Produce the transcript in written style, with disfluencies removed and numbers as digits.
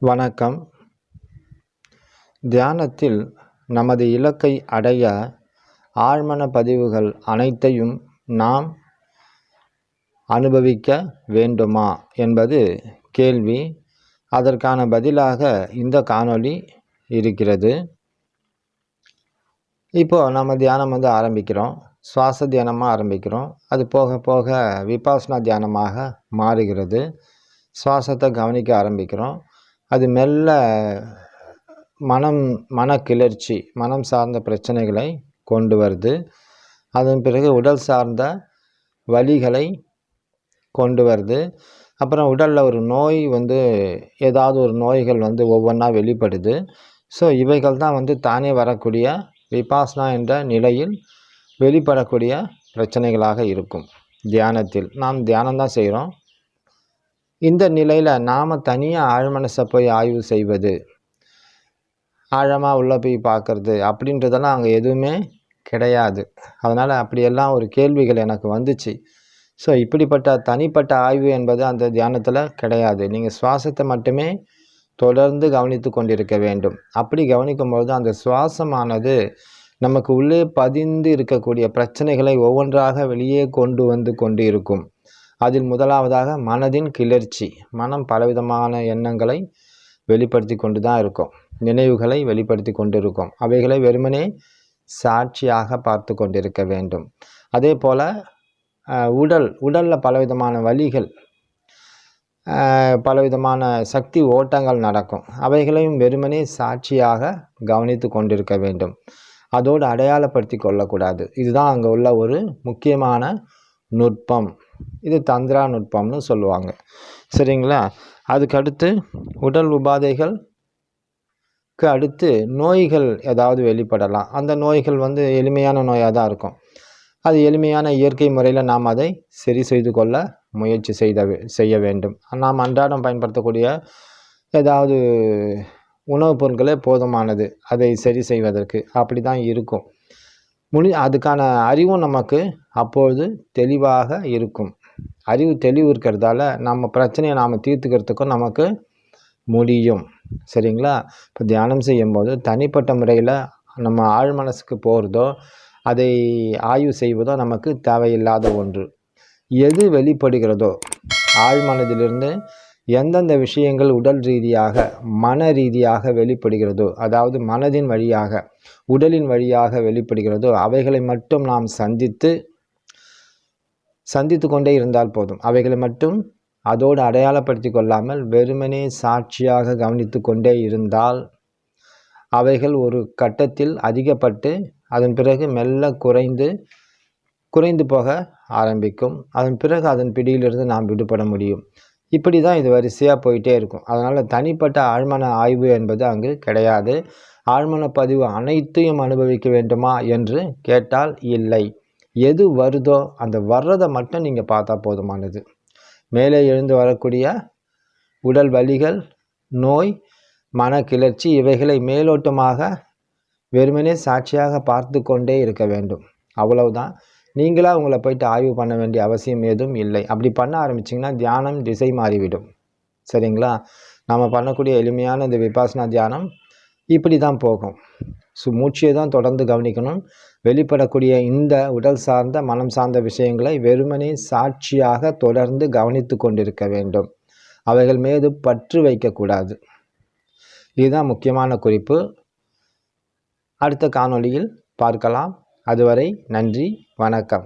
வணக்கம். தியானத்தில் நமது இலக்கை அடைய ஆழ்மன பதிவுகள் அனைத்தையும் நாம் அனுபவிக்க வேண்டுமா என்பது கேள்வி. அதற்கான பதிலாக இந்த காணொளி இருக்கிறது. இப்போது நம்ம தியானம் ஆரம்பிக்கிறோம். சுவாச தியானமாக ஆரம்பிக்கிறோம். அது போக போக விபாசனா தியானமாக மாறுகிறது. சுவாசத்தை கவனிக்க ஆரம்பிக்கிறோம். அது மெல்ல மனக்கிளர்ச்சி, மனம் சார்ந்த பிரச்சனைகளை கொண்டு வருது. அதன் பிறகு உடல் சார்ந்த வலிகளை கொண்டு வருது. அப்புறம் உடலில் ஒரு நோய் ஏதாவது ஒரு நோய்கள் ஒவ்வொன்றா வெளிப்படுது. ஸோ இவைகள் தான் தானே வரக்கூடிய விபாசனா என்ற நிலையில் வெளிப்படக்கூடிய பிரச்சனைகளாக இருக்கும். தியானத்தில் நாம் தியானம்தான் செய்கிறோம். இந்த நிலையில் நாம் தனியாக ஆழ்மனசை போய் ஆய்வு செய்வது, ஆழமாக உள்ளே போய் பார்க்குறது அப்படின்றதெல்லாம் அங்கே எதுவுமே கிடையாது. அதனால் அப்படியெல்லாம் ஒரு கேள்விகள் எனக்கு வந்துச்சு. ஸோ இப்படிப்பட்ட தனிப்பட்ட ஆய்வு என்பது அந்த தியானத்தில் கிடையாது. நீங்கள் சுவாசத்தை மட்டுமே தொடர்ந்து கவனித்து கொண்டிருக்க வேண்டும். அப்படி கவனிக்கும்போது அந்த சுவாசமானது நமக்கு உள்ளே பதிந்து இருக்கக்கூடிய பிரச்சனைகளை ஒவ்வொன்றாக வெளியே கொண்டு இருக்கும். அதில் முதலாவதாக மனதின் கிளர்ச்சி. மனம் பலவிதமான எண்ணங்களை வெளிப்படுத்தி கொண்டு தான் இருக்கும், நினைவுகளை வெளிப்படுத்தி கொண்டு இருக்கும். அவைகளை வெறுமனே சாட்சியாக பார்த்து கொண்டிருக்க வேண்டும். அதே போல் உடலில் பலவிதமான வலிகள், பலவிதமான சக்தி ஓட்டங்கள் நடக்கும். அவைகளையும் வெறுமனே சாட்சியாக கவனித்து கொண்டிருக்க வேண்டும். அதோடு அடையாளப்படுத்தி கொள்ளக்கூடாது. இதுதான் அங்கே உள்ள ஒரு முக்கியமான நுட்பம். இது தந்திரா நுட்பம்னு சொல்லுவாங்க. சரிங்களா? அதுக்கடுத்து உடல் உபாதைகளுக்கு அடுத்து நோய்கள் ஏதாவது வெளிப்படலாம். அந்த நோய்கள் எளிமையான நோயாக தான் இருக்கும். அது எளிமையான இயற்கை முறையில் நாம் அதை சரி செய்து கொள்ள முயற்சி செய்ய வேண்டும். நாம் அன்றாடம் பயன்படுத்தக்கூடிய ஏதாவது உணவுப் பொருட்களே போதுமானது அதை சரி செய்வதற்கு. அப்படி தான் இருக்கும். அதுக்கான அறிவும் நமக்கு அப்பொழுது தெளிவாக இருக்கும். அறிவு தெளிவு இருக்கிறதால நம்ம பிரச்சனையை நாம் தீர்த்துக்கிறதுக்கும் நமக்கு முடியும். சரிங்களா? இப்போ தியானம் செய்யும்போது தனிப்பட்ட முறையில் நம்ம ஆழ் மனசுக்கு போகிறதோ அதை ஆய்வு செய்வதோ நமக்கு தேவையில்லாத ஒன்று. எது வெளிப்படுகிறதோ ஆழ் மனதிலிருந்து எந்தெந்த விஷயங்கள் உடல் ரீதியாக மன ரீதியாக வெளிப்படுகிறதோ, அதாவது மனதின் வழியாக உடலின் வழியாக வெளிப்படுகிறதோ அவைகளை மட்டும் நாம் சந்தித்து கொண்டே இருந்தால் போதும். அவைகளை மட்டும் அதோடு அடையாளப்படுத்தி கொள்ளாமல் வெறுமனே சாட்சியாக கவனித்து கொண்டே இருந்தால் அவைகள் ஒரு கட்டத்தில் அதிகப்பட்டு அதன் பிறகு மெல்ல குறைந்து போக ஆரம்பிக்கும். அதன் பிறகு அதன் பிடியிலிருந்து நாம் விடுபட முடியும். இப்படி தான் இது வரிசையாக போயிட்டே இருக்கும். அதனால் தனிப்பட்ட ஆழ்மன ஆய்வு என்பது அங்கு கிடையாது. ஆழ்மன பதிவு அனைத்தையும் அனுபவிக்க வேண்டுமா என்று கேட்டால் இல்லை. எது வருதோ அந்த வர்றதை மட்டும் நீங்கள் பார்த்தா போதுமானது. மேலே எழுந்து வரக்கூடிய உடல் வலிகள், நோய், மன கிளர்ச்சி இவைகளை மேலோட்டமாக வெறுமனே சாட்சியாக பார்த்து கொண்டே இருக்க வேண்டும். அவ்வளவுதான். நீங்களாக உங்களை போயிட்டு ஆய்வு பண்ண வேண்டிய அவசியம் எதுவும் இல்லை. அப்படி பண்ண ஆரம்பிச்சிங்கன்னா தியானம் திசை மாறிவிடும். சரிங்களா? நாம் பண்ணக்கூடிய எளிமையான இந்த விபாசனா தியானம் இப்படி தான் போகும். மூச்சையை தான் தொடர்ந்து கவனிக்கணும். வெளிப்படக்கூடிய இந்த உடல் சார்ந்த மனம் சார்ந்த விஷயங்களை வெறுமனே சாட்சியாக தொடர்ந்து கவனித்து கொண்டிருக்க வேண்டும். அவைகள் மீது பற்று வைக்கக்கூடாது. இதுதான் முக்கியமான குறிப்பு. அடுத்த காணொளியில் பார்க்கலாம். அதுவரை நன்றி, வணக்கம்.